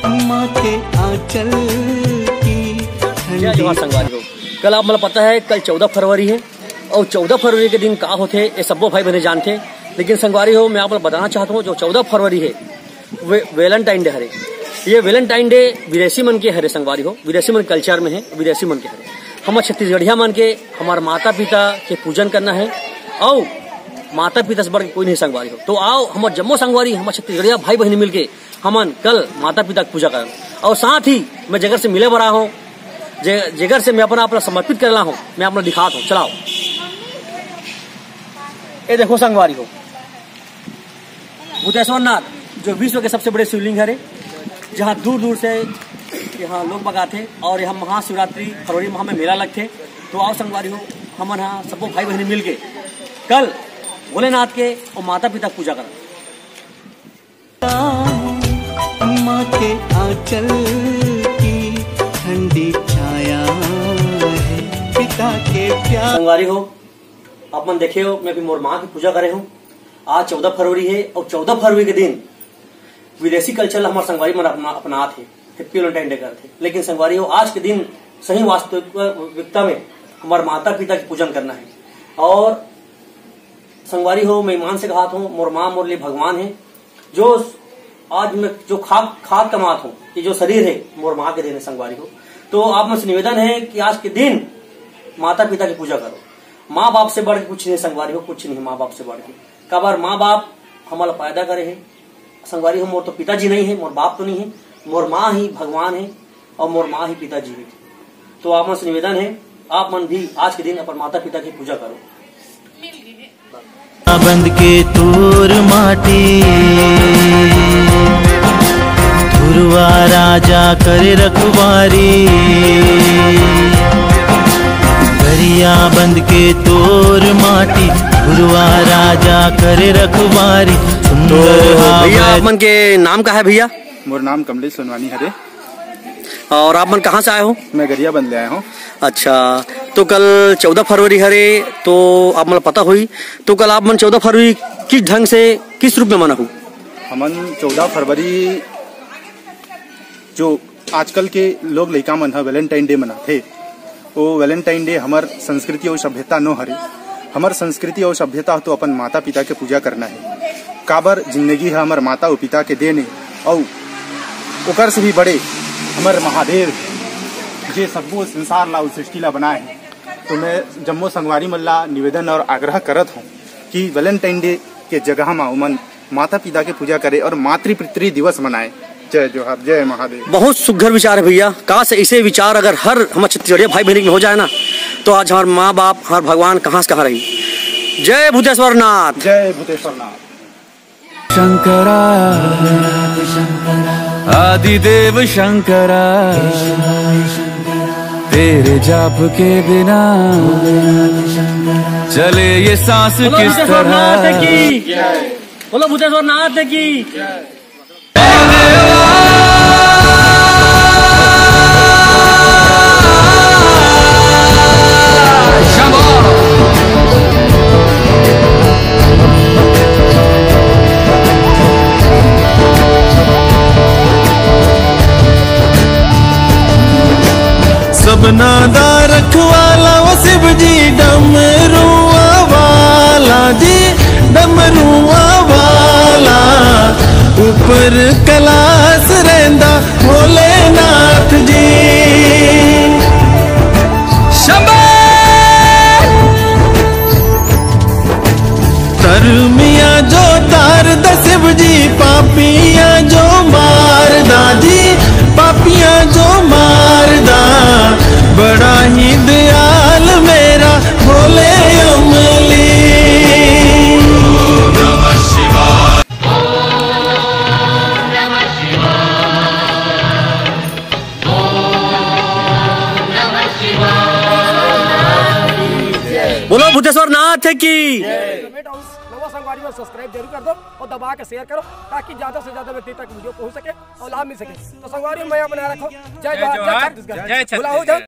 माँ के आंचल की ठंडी। संगवारी हो, कल आप मतलब पता है कल 14 फरवरी है और 14 फरवरी के दिन का होते ये सबो भाई बहने जानते, लेकिन संगवारी हो मैं आप बताना चाहता हूँ जो 14 फरवरी है वैलेंटाइन डे हरे। ये वैलेंटाइन डे विदेशी मन के हरे संगवारी हो, विदेशी मन कल्चर में है, विदेशी मन के हरे। हम छत्तीसगढ़िया मन के हमारे माता पिता के पूजन करना है और माता पिता से बढ़ के कोई नहीं संगवारी हो। तो आओ हमारे जम्मो संगवारी हमारे छत्तीसगढ़िया भाई बहन मिलके हमन कल माता पिता की पूजा करें। और साथ ही मैं जगह से मिले बड़ा हूँ, जगह से मैं अपना समर्पित कर रहा हूँ, मैं अपना दिखाता हूँ। चलाओ ये देखो संगवारी हो, भूतेश्वर नाथ जो विश्व के सबसे बड़े शिवलिंग है, जहाँ दूर दूर से यहाँ लोग बगाते और यहाँ महाशिवरात्रि फरवरी माह में मेला लगते। तो आओ संगवारी हो हमन यहाँ सबको भाई बहन मिल के कल भोलेनाथ के और माता पिता पूजा करें। माँ के आंचल की ठंडी छाया है, पिता के प्यार। संगवारी हो अपन देखे हो मैं भी मोर माँ की पूजा करे हूँ। आज 14 फरवरी है और 14 फरवरी के दिन विदेशी कल्चर हमारे संगवारी मन अपना थे, हैप्पी वैलेंटाइन डे करते। लेकिन संगवारी हो आज के दिन सही वास्तविकता में हमारे माता पिता की पूजन करना है। और संगवारी हो मैं ईमान से कहा हूँ मोर माँ मोर लिए भगवान है। जो आज मैं जो खाद कमात हूँ, ये जो शरीर है मोर माँ के देने संगवारी हो। तो आप मुझसे निवेदन है कि आज के दिन माता पिता की पूजा करो। माँ बाप से बढ़ के कुछ नहीं संगवारी हो, कुछ नहीं माँ बाप से बढ़ के। कबार माँ बाप हमारा पैदा करे है संगवारी हो। मोर तो पिताजी नहीं है, मोर बाप तो नहीं है, मोर माँ ही भगवान है और मोर माँ ही पिताजी है। तो आप मन से निवेदन है आप मन भी आज के दिन अपन माता पिता की पूजा करो। बंद के तोर माटी धुरवा राजा करे रखवारी, गरिया बंद के तोर माटी धुरवा राजा करे रखवारी। तो भैया आप मन के नाम का है भैया? मोर नाम कमलेश सोनवानी हरे। और आप मन कहाँ से आए हो? मैं गरिया बंद ले आया हूँ। अच्छा, तो कल 14 फरवरी हरे, तो आप मन पता हुई तो कल आप मन 14 फरवरी किस ढंग से किस रूप में मना हो? हमन 14 फरवरी जो आजकल के लोग लइका मन ह वैलेंटाइन डे मनाथे, वो वैलेंटाइन डे हमार संस्कृति और सभ्यता नो हरे। हमार संस्कृति और सभ्यता तो अपन माता पिता के पूजा करना है। काबर जिंदगी है हमार माता और पिता के देने और ओकर से भी बड़े हमार महादेव जे सबो संसार ला सृष्टि ला बनाए हैं। तो मैं जम्मो संगवारी मल्ला निवेदन और आग्रह करत हूँ कि वैलेंटाइन डे के जगह में उमन माता पिता के पूजा करे और मातृ पितृ दिवस मनाए। जय जोहार, जय महादेव। बहुत सुघर विचार है भैया। काश ऐसे विचार अगर हर हमारे छत्तीसगढ़िया भाई बहन में हो जाए ना, तो आज हमारे माँ बाप हमारे भगवान कहाँ से कहाँ रही। जय भूतेश्वर नाथ, जय भूतेश्वर नाथ। शंकरा आदिदेव शंकरा, तेरे जाप के बिना चले ये सांस किस तरह। बोलो भूतेश्वर नाथ की। सबनादा रखवाला वो शिव जी डमरुआ वाला जी, डमरुआ वाला ऊपर कैलाश रहंदा भोलेनाथ जी। शंभो तरमिया जो तार द शिव जी, पापिया जो मार दा जी, पापिया जो मार दा। बड़ा ही दयाल मेरा भोले अमली। बोलो भूतेश्वर नाथ की। संगवारी में सब्सक्राइब जरूर कर दो और दबा के शेयर करो ताकि ज्यादा से ज्यादा व्यक्ति तक वीडियो पहुंच सके और लाभ मिल सके। तो संगवारी में मैं अपना रखो। जय जवाहर, जय छत्तीसगढ़।